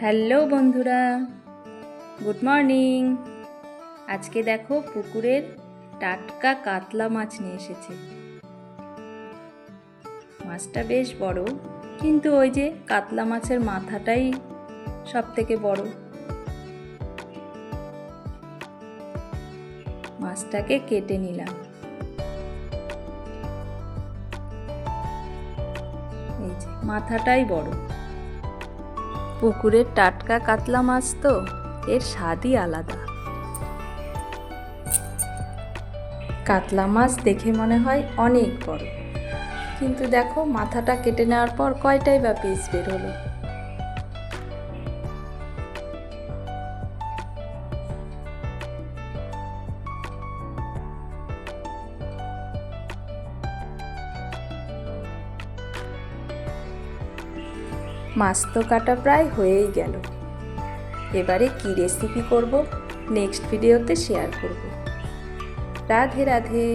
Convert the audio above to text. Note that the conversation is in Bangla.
হ্যালো বন্ধুরা, গুড মর্নিং। আজকে দেখো পুকুরের টাটকা কাতলা মাছ নিয়ে এসেছে। মাছটা বেশ বড়, কিন্তু ওই যে কাতলা মাছের মাথাটাই সব থেকে বড়। মাছটাকে কেটে নিলাম। এই যে মাথাটাই বড়। পুকুরের টাটকা কাতলা মাছ তো এর স্বাদই আলাদা। কাতলা মাছ দেখে মনে হয় অনেক বড়, কিন্তু দেখো মাথাটা কেটে নেওয়ার পর কয়টাই বা পিস বের হলো। মাছ তো কাটা প্রায় হয়েই গেল। এবারে কি রেসিপি করব নেক্সট ভিডিওতে শেয়ার করব। রাধে রাধে।